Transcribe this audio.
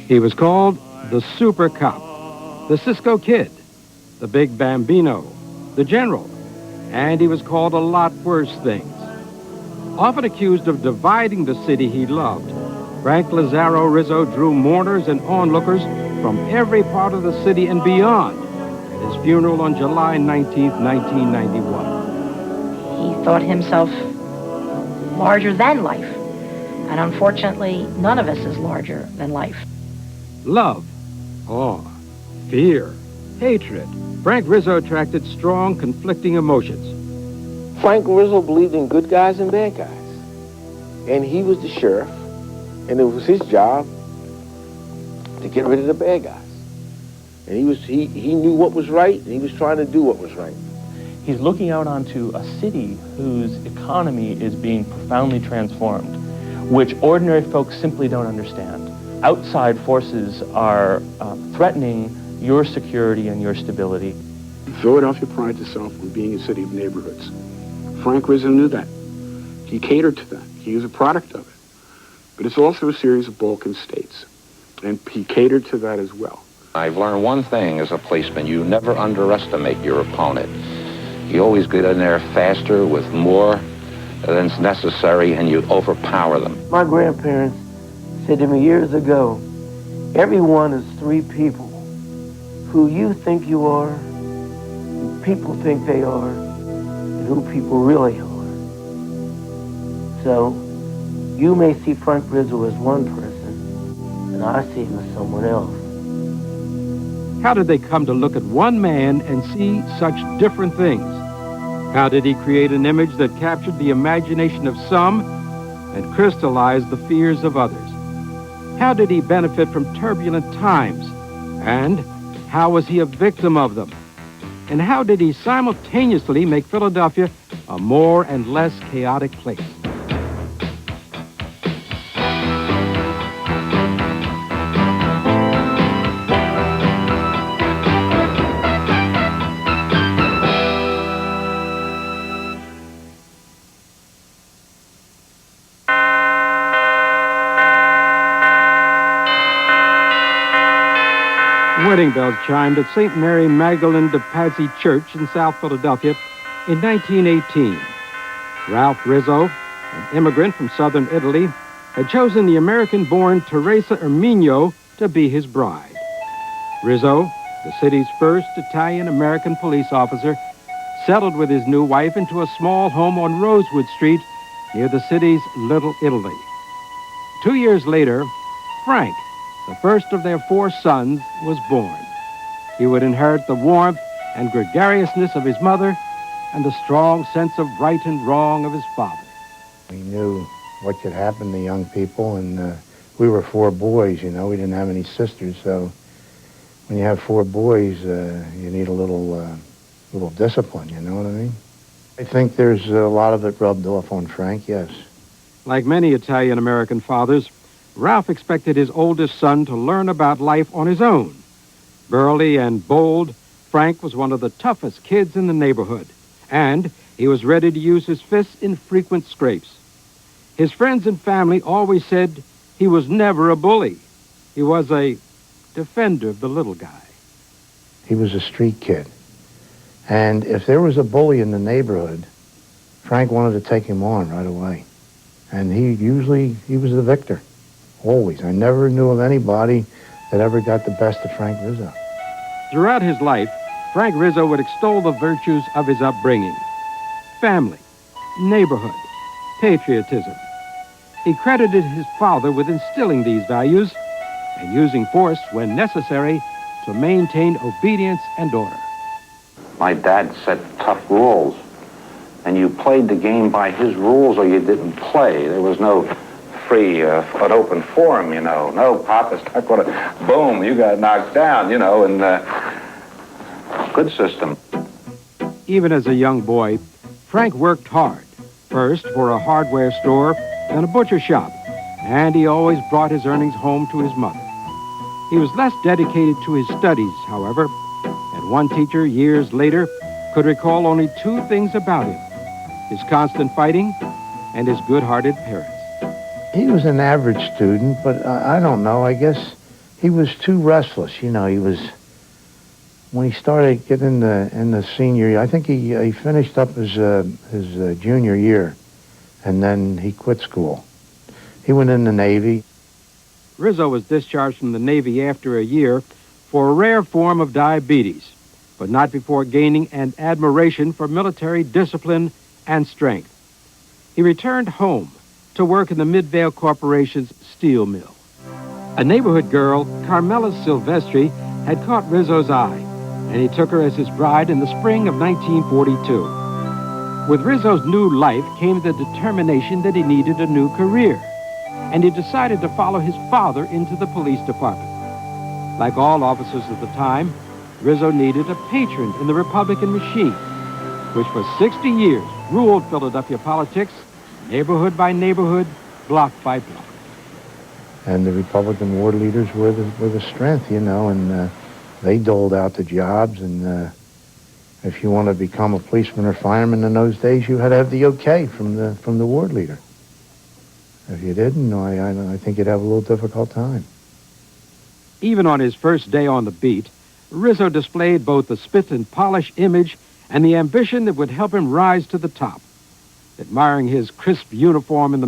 He was called the Super Cop, the Cisco Kid, the Big Bambino, the General, and he was called a lot worse things. Often accused of dividing the city he loved, Frank Lazaro Rizzo drew mourners and onlookers from every part of the city and beyond at his funeral on July 19th, 1991. He thought himself larger than life, and unfortunately, none of us is larger than life. Love, awe, fear, hatred. Frank Rizzo attracted strong, conflicting emotions. Frank Rizzo believed in good guys and bad guys. And he was the sheriff, and it was his job to get rid of the bad guys. And he knew what was right, and he was trying to do what was right. He's looking out onto a city whose economy is being profoundly transformed, which ordinary folks simply don't understand. Outside forces are threatening your security and your stability. Philadelphia prides itself on being a city of neighborhoods. Frank Rizzo knew that. He catered to that. He was a product of it. But it's also a series of Balkan states, and he catered to that as well. I've learned one thing as a policeman: you never underestimate your opponent. You always get in there faster with more than's necessary, and you overpower them. My grandparents said to me years ago, everyone is three people: who you think you are, who people think they are, and who people really are. So, you may see Frank Rizzo as one person, and I see him as someone else. How did they come to look at one man and see such different things? How did he create an image that captured the imagination of some and crystallized the fears of others? How did he benefit from turbulent times? And how was he a victim of them? And how did he simultaneously make Philadelphia a more and less chaotic place? Wedding bells chimed at St. Mary Magdalene de Pazzi Church in South Philadelphia in 1918. Ralph Rizzo, an immigrant from southern Italy, had chosen the American-born Teresa Erminio to be his bride. Rizzo, the city's first Italian-American police officer, settled with his new wife into a small home on Rosewood Street near the city's Little Italy. 2 years later, Frank, the first of their 4 sons, was born. He would inherit the warmth and gregariousness of his mother and the strong sense of right and wrong of his father. We knew what could happen to young people, and we were 4 boys, you know. We didn't have any sisters, so when you have 4 boys, you need a little discipline, you know what I mean? I think there's a lot of it rubbed off on Frank, yes. Like many Italian-American fathers, Ralph expected his oldest son to learn about life on his own. Burly and bold, Frank was one of the toughest kids in the neighborhood, and he was ready to use his fists in frequent scrapes. His friends and family always said he was never a bully. He was a defender of the little guy. He was a street kid, and if there was a bully in the neighborhood, Frank wanted to take him on right away. And he was the victor. Always. I never knew of anybody that ever got the best of Frank Rizzo. Throughout his life, Frank Rizzo would extol the virtues of his upbringing: family, neighborhood, patriotism. He credited his father with instilling these values and using force when necessary to maintain obedience and order. My dad set tough rules, and you played the game by his rules or you didn't play. There was no free, an open forum, you know. No, Papa's not going to, boom, you got knocked down, you know, and good system. Even as a young boy, Frank worked hard, first for a hardware store, then a butcher shop, and he always brought his earnings home to his mother. He was less dedicated to his studies, however, and one teacher years later could recall only 2 things about him: his constant fighting and his good-hearted parents. He was an average student, but I don't know. I guess he was too restless. You know, he was, when he started getting in the senior year, I think he finished up his junior year, and then he quit school. He went in the Navy. Rizzo was discharged from the Navy after a year for a rare form of diabetes, but not before gaining an admiration for military discipline and strength. He returned home to work in the Midvale Corporation's steel mill. A neighborhood girl, Carmela Silvestri, had caught Rizzo's eye, and he took her as his bride in the spring of 1942. With Rizzo's new life came the determination that he needed a new career, and he decided to follow his father into the police department. Like all officers of the time, Rizzo needed a patron in the Republican machine, which for 60 years ruled Philadelphia politics, neighborhood by neighborhood, block by block. And the Republican ward leaders were the strength, you know, and they doled out the jobs. And if you want to become a policeman or fireman in those days, you had to have the okay from the ward leader. If you didn't, I think you'd have a little difficult time. Even on his first day on the beat, Rizzo displayed both the spit and polish image and the ambition that would help him rise to the top. Admiring his crisp uniform in the